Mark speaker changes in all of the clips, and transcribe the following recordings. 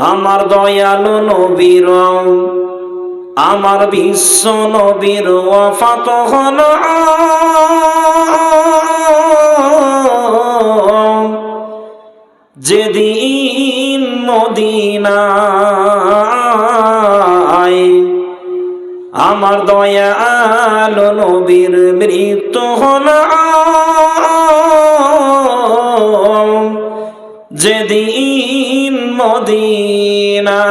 Speaker 1: আমার দয়ালু নবীর আমার বিশ্ব নবীর ওয়াফাত হলো যেদিন মদিনায় আমার দয়ালু নবীর মৃত্যু হলো যেদিন মদিনায়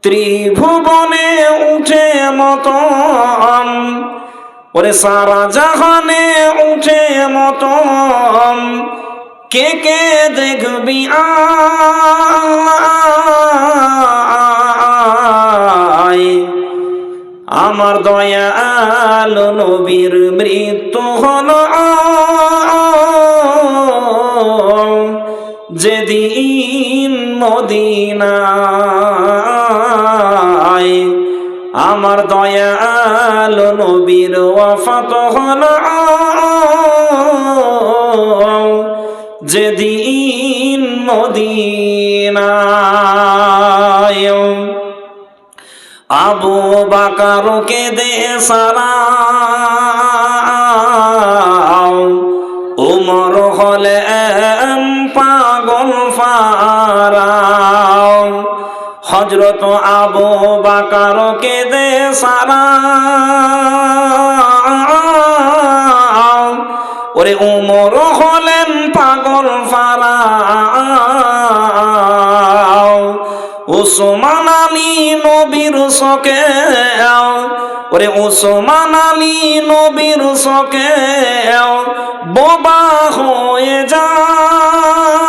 Speaker 1: ত্রিভুবনে উঠে মতম ওরে সারা জাহানে উঠে মতম কে কে দেখবি আমার দয়ালু নবীর মৃত্যু হলো যেদিন মদিনায় আমার দয়ালু নবীর ওয়াফাত হলো যেদিন মদিনায় আবু বকরকে দে সালাম উমর হলেন পাগল ফারাও হযরত আবু বকরকে দে সালাম ওরে উমর হলেন পাগল ফারাও উসমান আলী নবীর শোকে ওরে উসমান আলী নবীর শোকে বোবা হয়ে যায়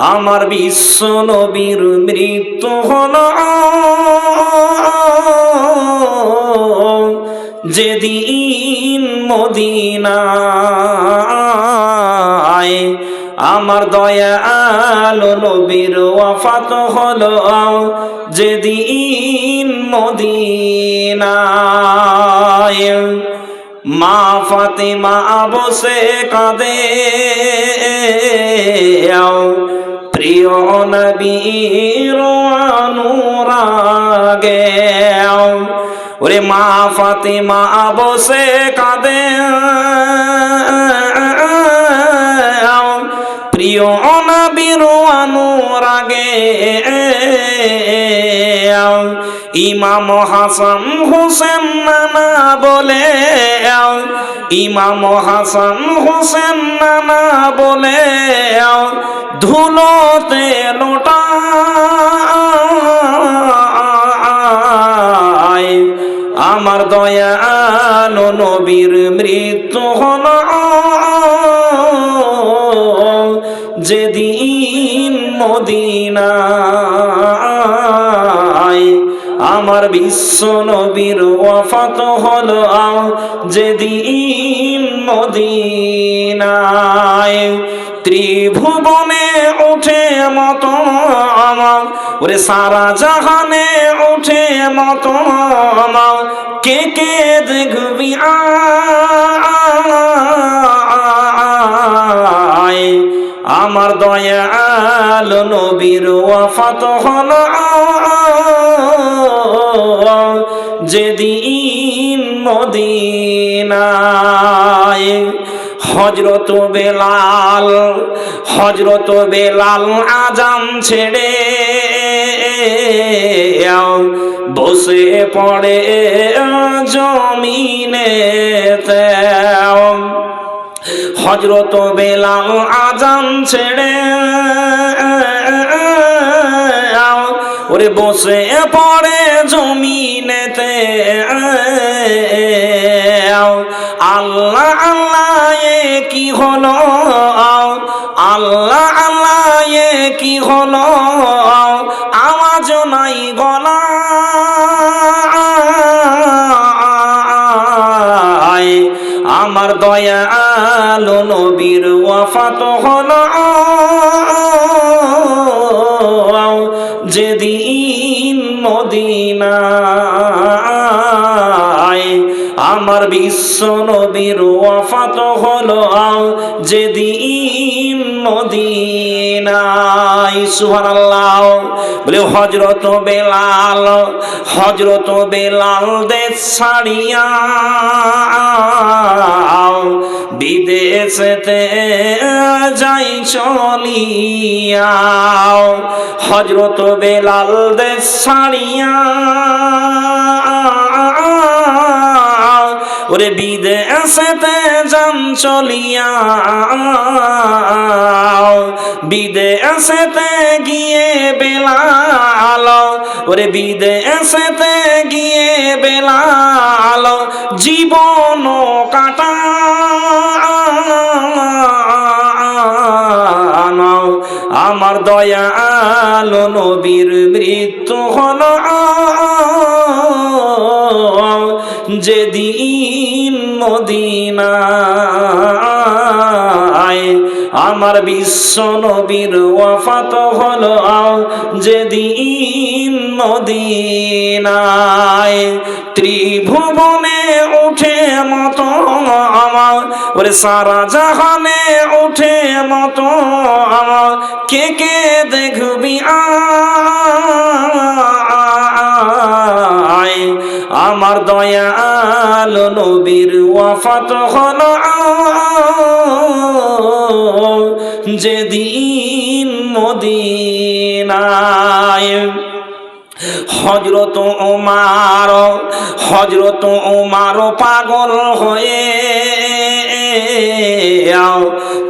Speaker 1: আমার বিশ্ব নবীর মৃত্যু হলো যেদিন মদিনায় আমার দয়ালু নবীর ওয়াফাত হলো যেদিন মদিনায় মা ফাতিমা বসে কাঁদে প্রিয় নবীর অনুরাগে ওরে মা ফাতিমা বসে কাঁদে প্রিয় নবীর অনুরাগে ইমাম হাসান হোসেন নানা বলে ইমাম হাসান হোসেন নানা বলে ধুলোতে লোটায় আমার দয়ালু নবীর মৃত্যু হলো যেদিন মদিনায় আমার বিশ্ব নবীর ওয়াফাত হলো যেদিন মদিনায় ত্রিভুবনে উঠে মতম ওরে সারা জাহানে উঠে মতম কে কে দেখবি আমার দয়ালু নবীর ওয়াফাত হলো যেদিন মদিনায় হযরত বেলাল আযান ছেড়ে বসে পড়ে জমিনেতে হযরত বেলাল আযান ছেড়ে ওরে বসে পড়ে জমিনেতে আল্লাহ আল্লাহ এ কি হলো আল্লাহ আল্লাহ এ কি হলো আওয়াজ নাই গলা আমার দয়ালু নবীর ওয়াফাত হলো যেদিন মদিনায় আমার বিশ্ব নবীর ওয়াফাত হলো যেদিন মদিনায়। সুবহানাল্লাহ। বলে হযরত বেলাল দেশ ছাড়িয়া বিদেশেতে যাই চলিয়া। হযরত বেলাল দেশ ছাড়িয়া ওরে বিদেশেতে যান চলিয়া। বিদেশেতে গিয়ে বেলাল ওরে বিদেশেতে গিয়ে বেলাল জীবন কাটা আমার দয়াল নবীর মৃত্যু হলো যেদিন মদিনায়। আমার বিশ্ব নবীর ওয়াফাত হলো যেদিন মদিনায়। ত্রিভুবনে উঠে মতো আমার ওরে সারা জাহানে উঠে মতো আমার কে কে দেখবি আমার দয়াল নবীর ওয়াফাত হলো যেদিন মদিনায়। হযরত ওমর পাগল হয়ে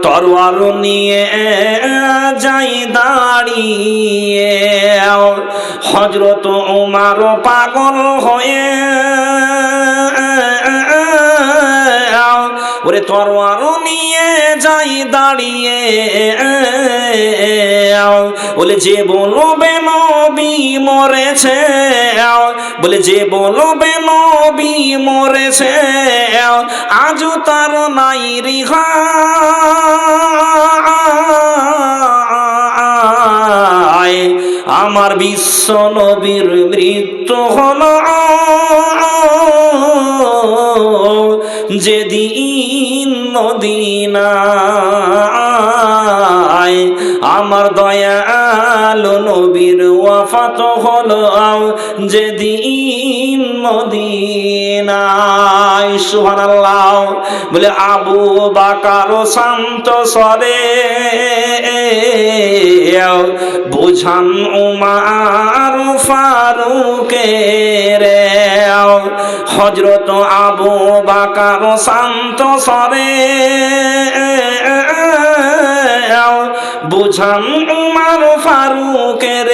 Speaker 1: তরোয়ার নিয়ে যাই দাঁড়িয়ে। হযরত ওমর পাগল হয়ে ওরে তরোয়ার নিয়ে যাই দাঁড়িয়ে। বলে যে বলবে নবী মরেছে, বলে যে বলবে নবী মরেছে আজও তার নাই রেহাই। আমার বিশ্ব নবীর মৃত্যু হলো যেদিন মদিনায়। আমার দয়াল নবীর ওয়াফাত হলো যেদিন মদিনায়। সুবহানাল্লাহ। বলে আবু বকর শান্ত স্বরে বুঝান উমর ফারুকের। হযরত আবু বকর শান্ত স্বরে বুঝান উমর ফারুকের।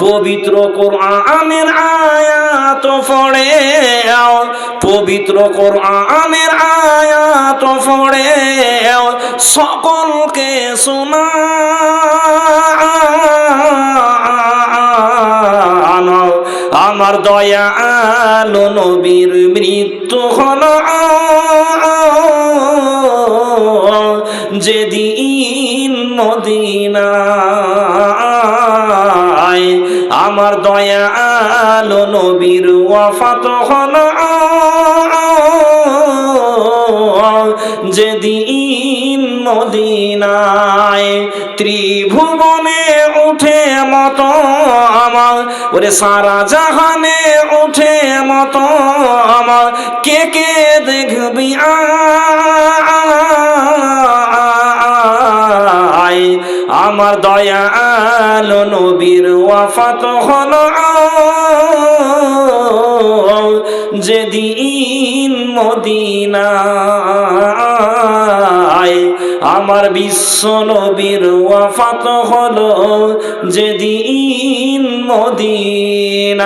Speaker 1: পবিত্র কোরআনের আয়াত পড়ে, পবিত্র কোরআনের আয়াত পড়ে সকলকে শোনা আমার দয়াল নবীর মৃত্যু হলো যেদিন মদিনায়। আমার দয়াল নবীর ওয়াফাত হলো যেদিন মদিনায়। ত্রিভুবনে উঠে মতো আমার ওরে সারা জাহানে উঠে মতো আমার কে কে দেখবি আমার দয়াল নবীর ওয়াফাত হলো যেদিন মদিনায়। আমার বিশ্ব নবীর ওয়াফাত হলো যেদিন মদিনায়।